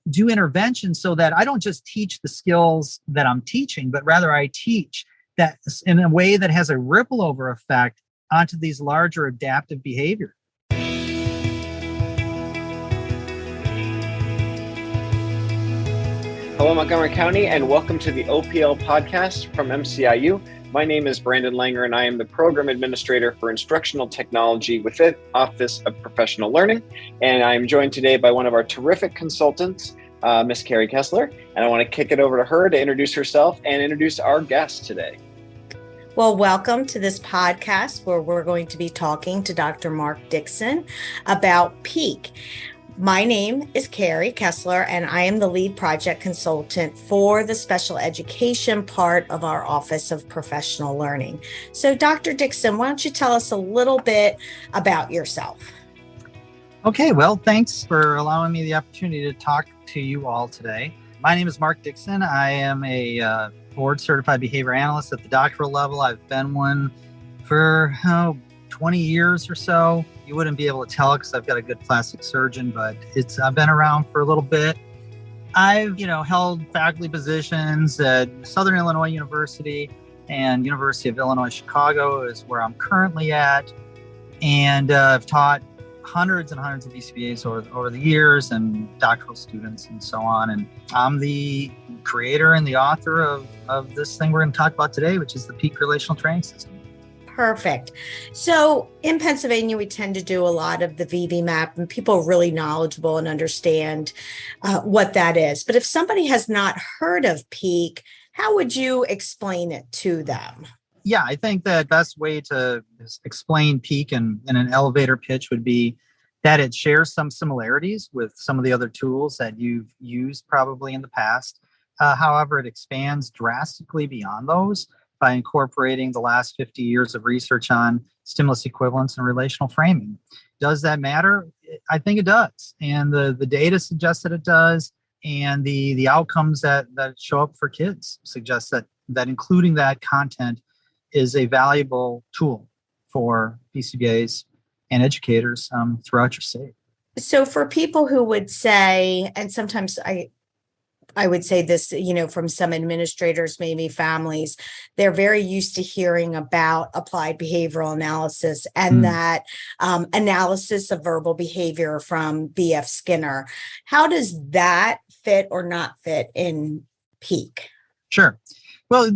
do interventions so that I don't just teach the skills that I'm teaching, but rather I teach that in a way that has a ripple over effect onto these larger adaptive behaviors. Hello, Montgomery County, and welcome to the OPL podcast from MCIU. My name is Brandon Langer, and I am the Program Administrator for Instructional Technology within Office of Professional Learning. And I'm joined today by one of our terrific consultants, Miss Carrie Kessler. And I want to kick it over to her to introduce herself and introduce our guest today. Well, welcome to this podcast where we're going to be talking to Dr. Mark Dixon about PEAK. My name is Carrie Kessler, and I am the lead project consultant for the special education part of our Office of Professional Learning. So, Dr. Dixon, why don't you tell us a little bit about yourself? Okay, well, thanks for allowing me the opportunity to talk to you all today. My name is Mark Dixon. I am a board-certified behavior analyst at the doctoral level. I've been one for 20 years or so. You wouldn't be able to tell because I've got a good plastic surgeon, but I've been around for a little bit. I've, held faculty positions at Southern Illinois University and University of Illinois Chicago is where I'm currently at. And I've taught hundreds and hundreds of BCBAs over the years and doctoral students and so on. And I'm the creator and the author of this thing we're going to talk about today, which is the PEAK Relational Training System. Perfect. So in Pennsylvania, we tend to do a lot of the VV-MAP, and people are really knowledgeable and understand what that is. But if somebody has not heard of PEAK, how would you explain it to them? Yeah, I think the best way to explain PEAK in an elevator pitch would be that it shares some similarities with some of the other tools that you've used probably in the past. However, it expands drastically beyond those by incorporating the last 50 years of research on stimulus equivalence and relational framing. Does that matter? I think it does. And the data suggests that it does. And the outcomes that show up for kids suggest that including that content is a valuable tool for BCBAs and educators throughout your state. So for people who would say, and sometimes I would say this, from some administrators, maybe families, they're very used to hearing about applied behavioral analysis and that analysis of verbal behavior from B.F. Skinner. How does that fit or not fit in PEAK? Sure. Well,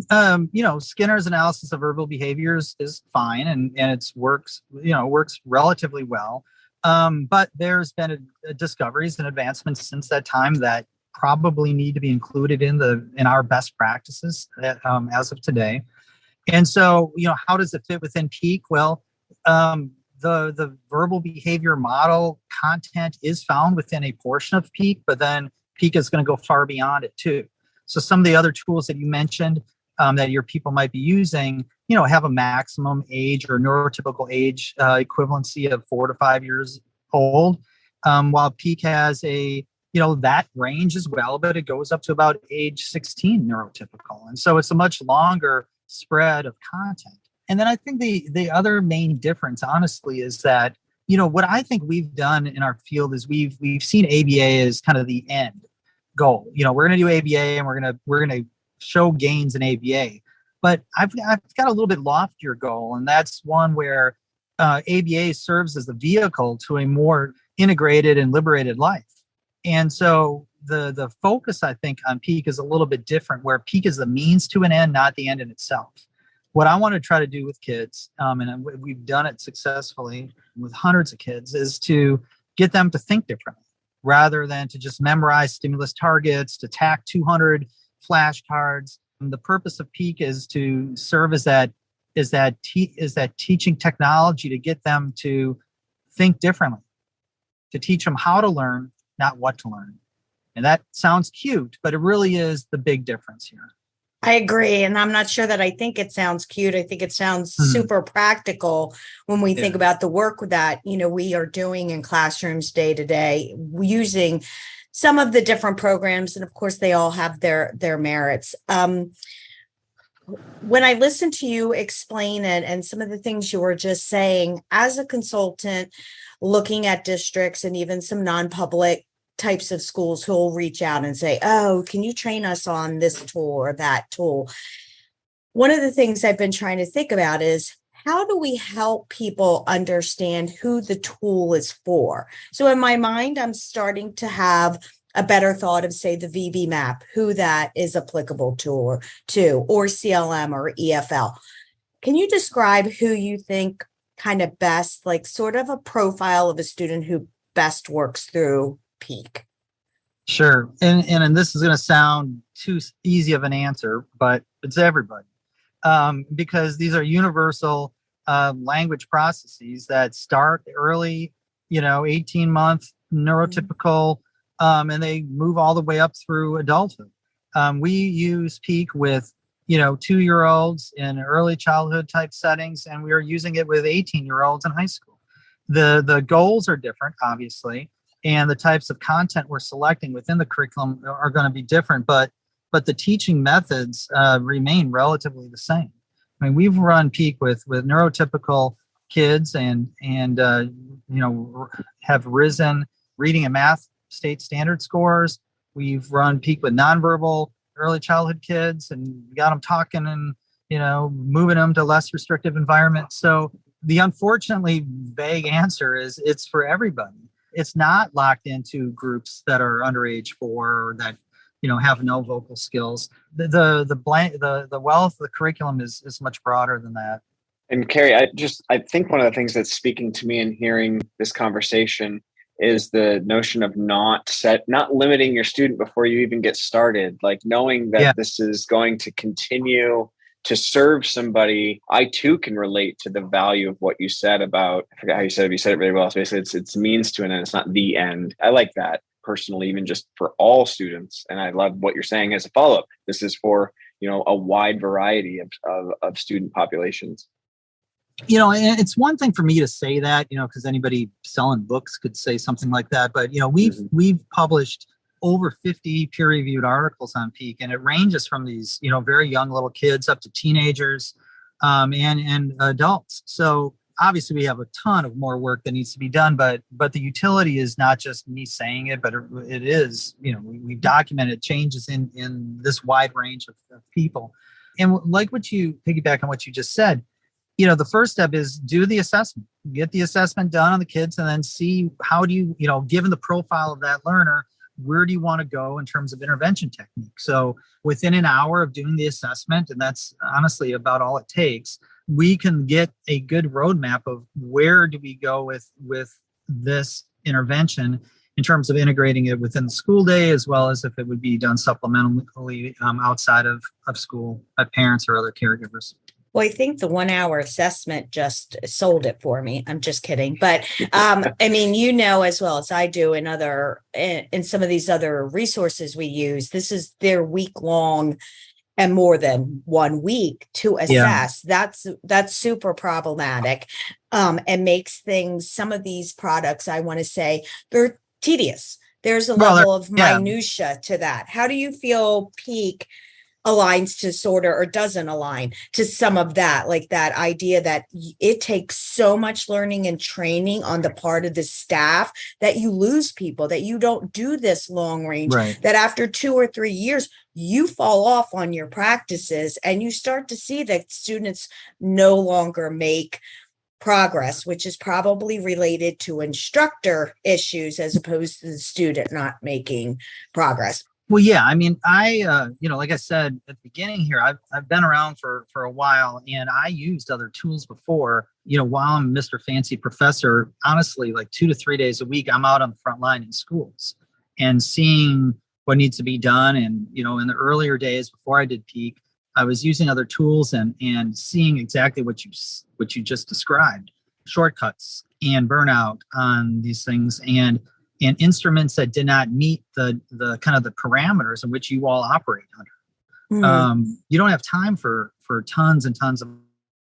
Skinner's analysis of verbal behaviors is fine and it works relatively well. But there's been discoveries and advancements since that time that probably need to be included in our best practices as of today. And so, how does it fit within PEAK? Well, the verbal behavior model content is found within a portion of PEAK, but then PEAK is going to go far beyond it too. So some of the other tools that you mentioned that your people might be using, have a maximum age or neurotypical age equivalency of 4 to 5 years old, while PEAK has that range as well, but it goes up to about age 16 neurotypical. And so it's a much longer spread of content. And then I think the other main difference, honestly, is that, what I think we've done in our field is we've seen ABA as kind of the end goal. We're going to do ABA and we're going to show gains in ABA. But I've got a little bit loftier goal, and that's one where ABA serves as the vehicle to a more integrated and liberated life. And so the focus, I think, on PEAK is a little bit different, where PEAK is the means to an end, not the end in itself. What I want to try to do with kids, and we've done it successfully with hundreds of kids, is to get them to think differently rather than to just memorize stimulus targets, to tack 200 flashcards. And the purpose of PEAK is to serve as that teaching technology to get them to think differently, to teach them how to learn, not what to learn. And that sounds cute, but it really is the big difference here. I agree. And I'm not sure that I think it sounds cute. I think it sounds super practical when we think about the work that, we are doing in classrooms day to day, using some of the different programs. And of course, they all have their merits. When I listen to you explain it and some of the things you were just saying, as a consultant, looking at districts and even some non-public types of schools who will reach out and say, oh, can you train us on this tool or that tool? One of the things I've been trying to think about is, how do we help people understand who the tool is for? So in my mind, I'm starting to have a better thought of, say, the VB map, who that is applicable to, or CLM or EFL. Can you describe who you think kind of best, like sort of a profile of a student who best works through Peak? Sure. And this is going to sound too easy of an answer, but it's everybody. Because these are universal language processes that start early, 18-month neurotypical, and they move all the way up through adulthood. We use Peak with, 2-year-olds in early childhood type settings, and we are using it with 18-year-olds in high school. The goals are different, obviously, and the types of content we're selecting within the curriculum are going to be different, but the teaching methods remain relatively the same. I mean, we've run Peak with neurotypical kids and have risen reading and math state standard scores. We've run Peak with nonverbal early childhood kids and got them talking and, moving them to less restrictive environments. So the unfortunately vague answer is it's for everybody. It's not locked into groups that are under age 4 or that have no vocal skills. The wealth of the curriculum is much broader than that. And Carrie, I think one of the things that's speaking to me in hearing this conversation is the notion of not limiting your student before you even get started, like knowing that this is going to continue to serve somebody. I too can relate to the value of what you said about, I forgot how you said it, you said it very well. So basically it's means to an end, it's not the end. I like that personally, even just for all students. And I love what you're saying as a follow-up. This is for, a wide variety of student populations. And it's one thing for me to say that, because anybody selling books could say something like that. But, we've published over 50 peer-reviewed articles on Peak, and it ranges from these, very young little kids up to teenagers and adults. So obviously we have a ton of more work that needs to be done, but the utility is not just me saying it, but it is, we've documented changes in this wide range of people. And like piggyback on what you just said, the first step is do the assessment, get the assessment done on the kids, and then see how do you, given the profile of that learner, where do you want to go in terms of intervention technique? So within an hour of doing the assessment, and that's honestly about all it takes, we can get a good roadmap of where do we go with this intervention in terms of integrating it within the school day, as well as if it would be done supplementally outside of school by parents or other caregivers. Well, I think the 1 hour assessment just sold it for me. I'm just kidding. But I mean, as well as I do in some of these other resources we use, this is their week long and more than 1 week to assess. Yeah. That's super problematic and makes some of these products, I want to say, they're tedious. There's a level of minutia to that. How do you feel Peak aligns to sort of, or doesn't align to some of that, like that idea that it takes so much learning and training on the part of the staff that you lose people, that you don't do this long range, that after 2 or 3 years, you fall off on your practices and you start to see that students no longer make progress, which is probably related to instructor issues as opposed to the student not making progress. Well, yeah, I mean, like I said at the beginning here, I've been around for a while, and I used other tools before, while I'm Mr. Fancy Professor. Honestly, like 2 to 3 days a week, I'm out on the front line in schools and seeing what needs to be done. And, in the earlier days before I did Peak, I was using other tools and seeing exactly what you just described, shortcuts and burnout on these things, and instruments that did not meet the kind of the parameters in which you all operate under. Mm. You don't have time for tons and tons of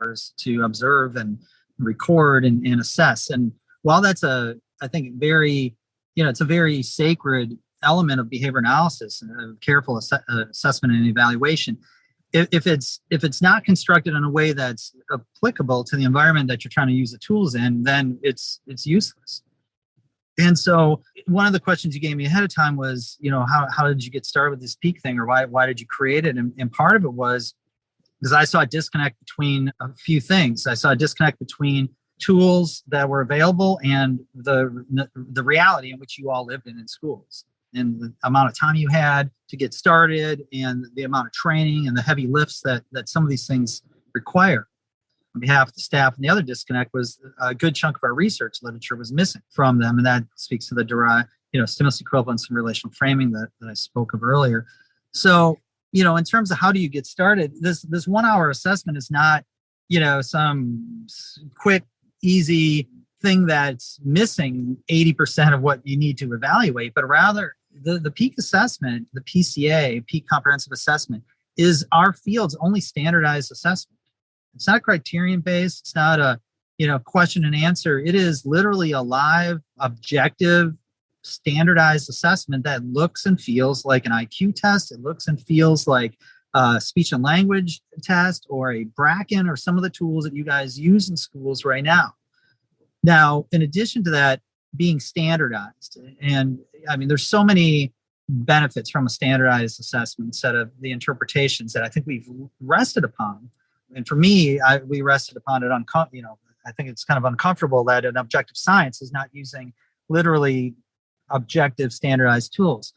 hours to observe and record and assess. And while that's I think very, it's a very sacred element of behavior analysis and careful assessment and evaluation, if it's not constructed in a way that's applicable to the environment that you're trying to use the tools in, then it's useless. And so one of the questions you gave me ahead of time was, how did you get started with this peak thing, or why did you create it? And part of it was because I saw a disconnect between a few things. I saw a disconnect between tools that were available and the reality in which you all lived in schools, and the amount of time you had to get started, and the amount of training and the heavy lifts that some of these things require. On behalf of the staff, and the other disconnect was a good chunk of our research literature was missing from them, and that speaks to the derived, stimulus equivalence and relational framing that I spoke of earlier. So, in terms of how do you get started, this 1 hour assessment is not, some quick, easy thing that's missing 80% of what you need to evaluate, but rather the peak assessment, the PCA, peak comprehensive assessment, is our field's only standardized assessment. It's not criterion based. It's not a, question and answer. It is literally a live, objective, standardized assessment that looks and feels like an IQ test. It looks and feels like a speech and language test or a Bracken or some of the tools that you guys use in schools right now. Now, in addition to that, being standardized, and I mean, there's so many benefits from a standardized assessment instead of the interpretations that I think we've rested upon. And for me, we rested upon it I think it's kind of uncomfortable that an objective science is not using literally objective standardized tools.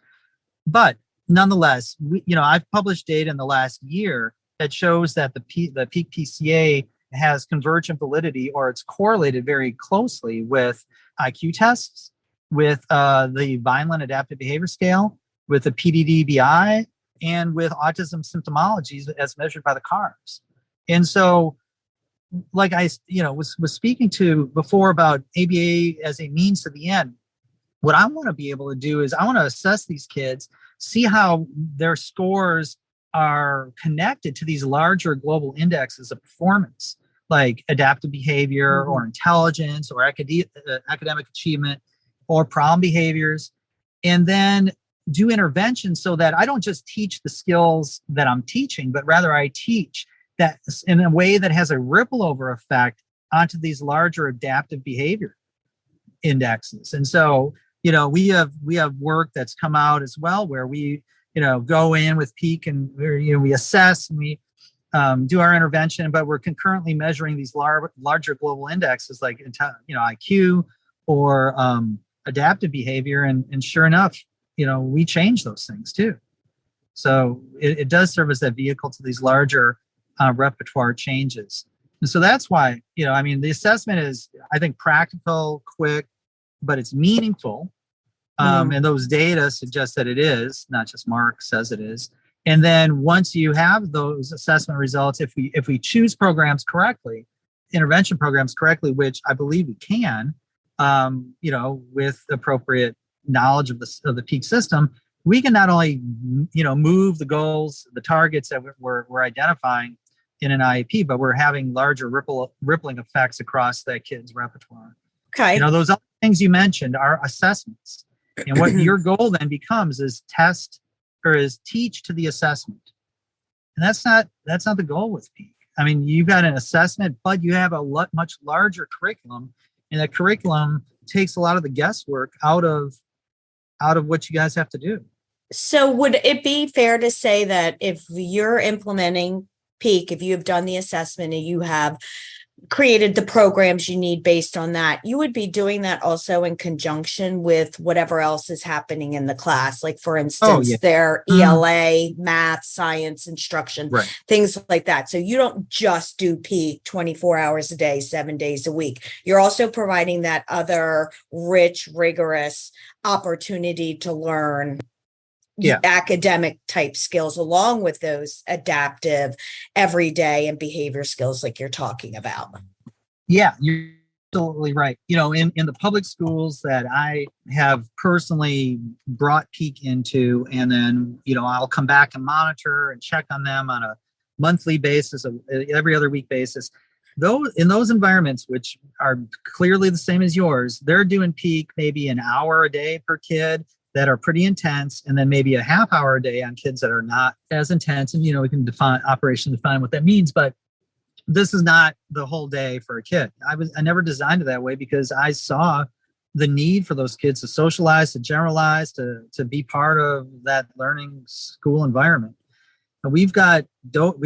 But nonetheless, I've published data in the last year that shows that the peak PCA has convergent validity, or it's correlated very closely with IQ tests, with the Vineland Adaptive Behavior Scale, with the PDD-BI, and with autism symptomologies as measured by the CARS. And so, like I was speaking to before about ABA as a means to the end, what I want to be able to do is I want to assess these kids, see how their scores are connected to these larger global indexes of performance, like adaptive behavior or intelligence or academic achievement or problem behaviors, and then do interventions so that I don't just teach the skills that I'm teaching, but rather I teach that in a way that has a ripple over effect onto these larger adaptive behavior indexes. And so, we have work that's come out as well where we, go in with peak and we assess and we do our intervention, but we're concurrently measuring these larger global indexes like, IQ or adaptive behavior. And sure enough, we change those things too. So it does serve as that vehicle to these larger repertoire changes. And so that's why, the assessment is, I think, practical, quick, but it's meaningful. And those data suggest that it is, not just Mark says it is. And then once you have those assessment results, if we choose programs correctly, intervention programs correctly, which I believe we can, with appropriate knowledge of the peak system, we can not only, move the goals, the targets that we're identifying in an IEP, but we're having larger rippling effects across that kid's repertoire. Okay. Those other things you mentioned are assessments. And what your goal then becomes is teach to the assessment. And that's not the goal with peak. I mean, you've got an assessment, but you have a much larger curriculum, and that curriculum takes a lot of the guesswork out of what you guys have to do. So would it be fair to say that if you're implementing peak, if you have done the assessment and you have created the programs you need based on that, you would be doing that also in conjunction with whatever else is happening in the class? Like, for instance, their ELA, math, science instruction, right, things like that. So you don't just do peak 24 hours a day, 7 days a week. You're also providing that other rich, rigorous opportunity to learn academic type skills along with those adaptive, everyday, and behavior skills like you're talking about. Yeah, you're absolutely right. In the public schools that I have personally brought peak into, and then, I'll come back and monitor and check on them on a monthly basis, every other week basis. In those environments, which are clearly the same as yours, they're doing peak maybe an hour a day per kid that are pretty intense, and then maybe a half hour a day on kids that are not as intense. And, we can define what that means, but this is not the whole day for a kid. I never designed it that way because I saw the need for those kids to socialize, to generalize, to be part of that learning school environment. And we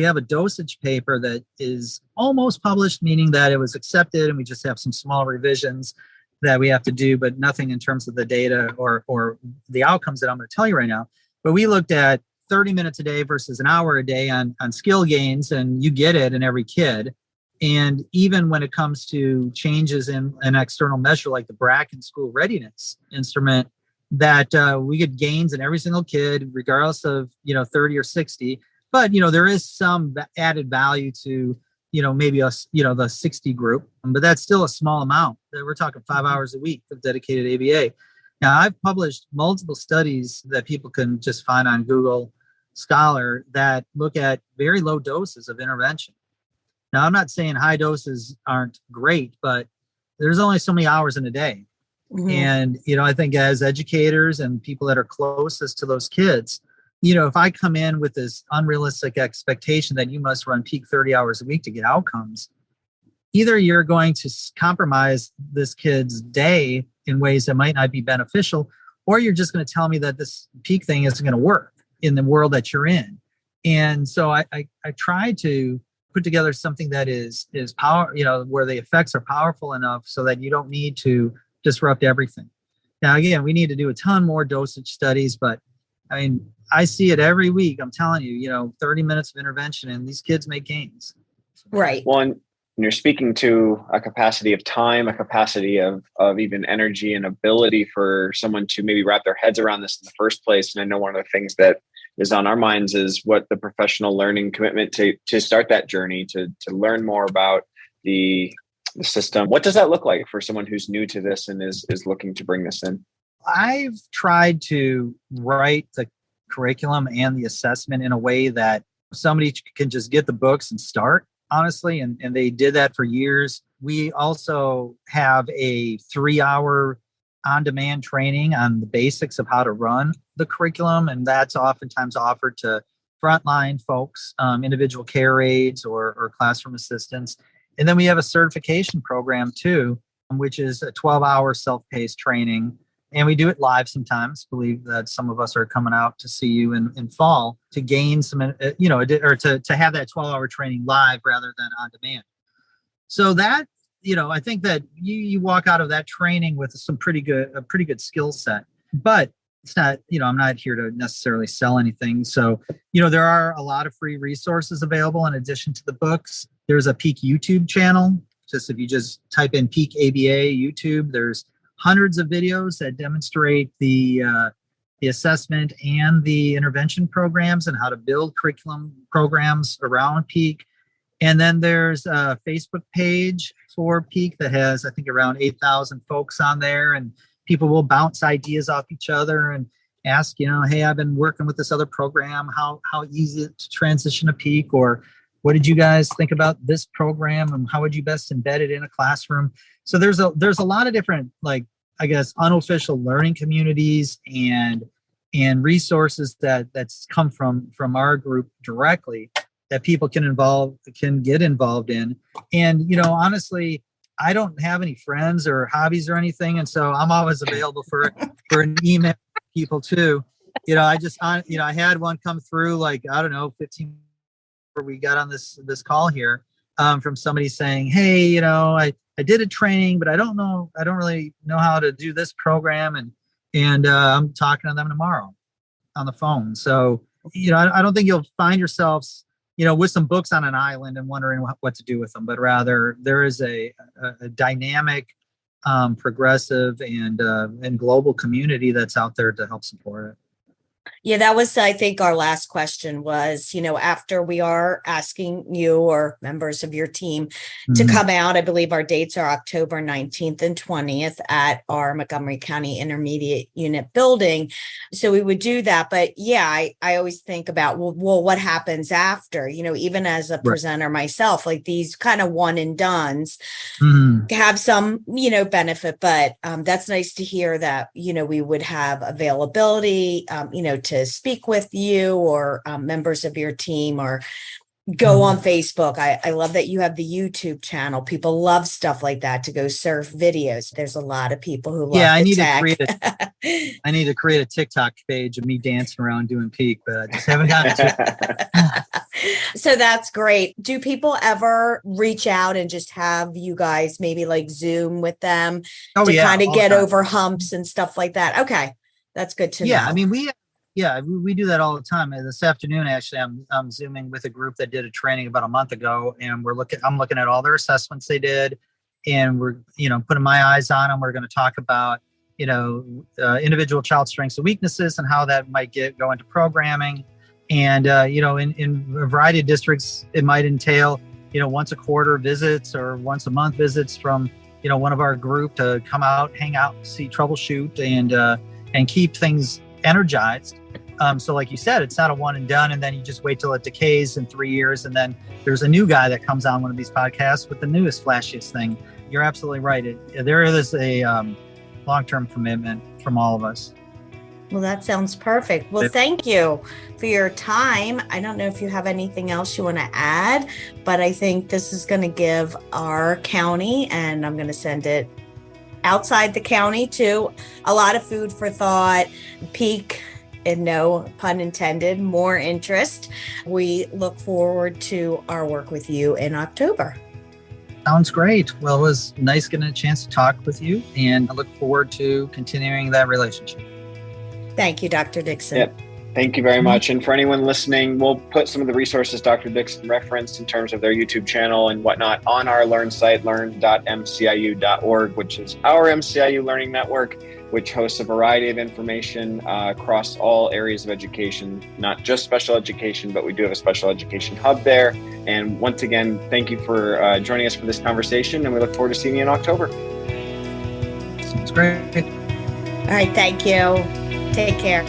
have a dosage paper that is almost published, meaning that it was accepted, and we just have some small revisions that we have to do, but nothing in terms of the data or the outcomes that I'm going to tell you right now. But we looked at 30 minutes a day versus an hour a day on skill gains, and you get it in every kid. And even when it comes to changes in an external measure like the Bracken School Readiness Instrument, that we get gains in every single kid, regardless of 30 or 60. But there is some added value to maybe us, the 60 group, but that's still a small amount. We're talking 5 hours a week of dedicated ABA. Now, I've published multiple studies that people can just find on Google Scholar that look at very low doses of intervention. Now, I'm not saying high doses aren't great, but there's only so many hours in a day. Mm-hmm. And, I think as educators and people that are closest to those kids, if I come in with this unrealistic expectation that you must run peak 30 hours a week to get outcomes, either you're going to compromise this kid's day in ways that might not be beneficial, or you're just going to tell me that this peak thing isn't going to work in the world that you're in. And so I try to put together something that is power, where the effects are powerful enough so that you don't need to disrupt everything. Now, again, we need to do a ton more dosage studies, but I see it every week. I'm telling you, 30 minutes of intervention and these kids make gains. Right. One, you're speaking to a capacity of time, a capacity of even energy and ability for someone to maybe wrap their heads around this in the first place. And I know one of the things that is on our minds is what the professional learning commitment to start that journey, to learn more about the system. What does that look like for someone who's new to this and is looking to bring this in? I've tried to write the curriculum and the assessment in a way that somebody can just get the books and start, honestly, and they did that for years. We also have a 3-hour on-demand training on the basics of how to run the curriculum, and that's oftentimes offered to frontline folks, individual care aides or classroom assistants. And then we have a certification program too, which is a 12-hour self-paced training. And we do it live sometimes. I believe that some of us are coming out to see you in fall to gain some, or to have that 12-hour training live rather than on demand. So that, I think that you walk out of that training with a pretty good skill set. But it's not, I'm not here to necessarily sell anything. So, there are a lot of free resources available in addition to the books. There's a Peak YouTube channel. Just if you just type in Peak ABA YouTube, there's hundreds of videos that demonstrate the assessment and the intervention programs and how to build curriculum programs around Peak. And then there's a Facebook page for Peak that has, I think, around 8,000 folks on there, and people will bounce ideas off each other and ask, hey, I've been working with this other program. How easy is it to transition to Peak? Or what did you guys think about this program, and how would you best embed it in a classroom? So there's a lot of different, unofficial learning communities and resources that's come from our group directly that people can get involved in. And honestly, I don't have any friends or hobbies or anything, and so I'm always available for an email people too. I had one come through 15 before we got on this call here, from somebody saying, hey, I did a training, but I don't really know how to do this program, and I'm talking to them tomorrow on the phone. So I don't think you'll find yourselves with some books on an island and wondering what to do with them, but rather there is a dynamic, progressive and global community that's out there to help support it. Yeah, that was, I think, our last question was, after we are asking you or members of your team to come out, I believe our dates are October 19th and 20th at our Montgomery County Intermediate Unit building. So we would do that. But yeah, I always think about, well, what happens after, even as a presenter myself, like these kind of one and dones have some, benefit, but that's nice to hear that, we would have availability, to speak with you or members of your team or go on Facebook. I love that you have the YouTube channel. People love stuff like that, to go surf videos. There's a lot of people who love I the need tech. I need to create a TikTok page of me dancing around doing peak, but I just haven't gotten to it. So that's great. Do people ever reach out and just have you guys maybe like Zoom with them Oh, to yeah, kind of all the get time. over humps and stuff like that? Okay. That's good to know. Yeah, I mean, we do that all the time. This afternoon, actually, I'm Zooming with a group that did a training about a month ago, and I'm looking at all their assessments they did, and we're, putting my eyes on them. We're going to talk about, individual child strengths and weaknesses and how that might go into programming. And, in a variety of districts, it might entail, once a quarter visits or once a month visits from, one of our group to come out, hang out, see, troubleshoot, and keep things energized. So like you said, it's not a one and done, and then you just wait till it decays in 3 years, and then there's a new guy that comes on one of these podcasts with the newest, flashiest thing. You're absolutely right. There is a long-term commitment from all of us. Well, that sounds perfect. Well, thank you for your time. I don't know if you have anything else you want to add, but I think this is going to give our county, and I'm going to send it outside the county too, a lot of food for thought, pique, and no pun intended, more interest. We look forward to our work with you in October. Sounds great. Well, it was nice getting a chance to talk with you, and I look forward to continuing that relationship. Thank you, Dr. Dixon. Yep. Thank you very much. And for anyone listening, we'll put some of the resources Dr. Dixon referenced in terms of their YouTube channel and whatnot on our Learn site, learn.mciu.org, which is our MCIU Learning Network, which hosts a variety of information across all areas of education, not just special education, but we do have a special education hub there. And once again, thank you for joining us for this conversation, and we look forward to seeing you in October. Sounds great. All right, thank you. Take care.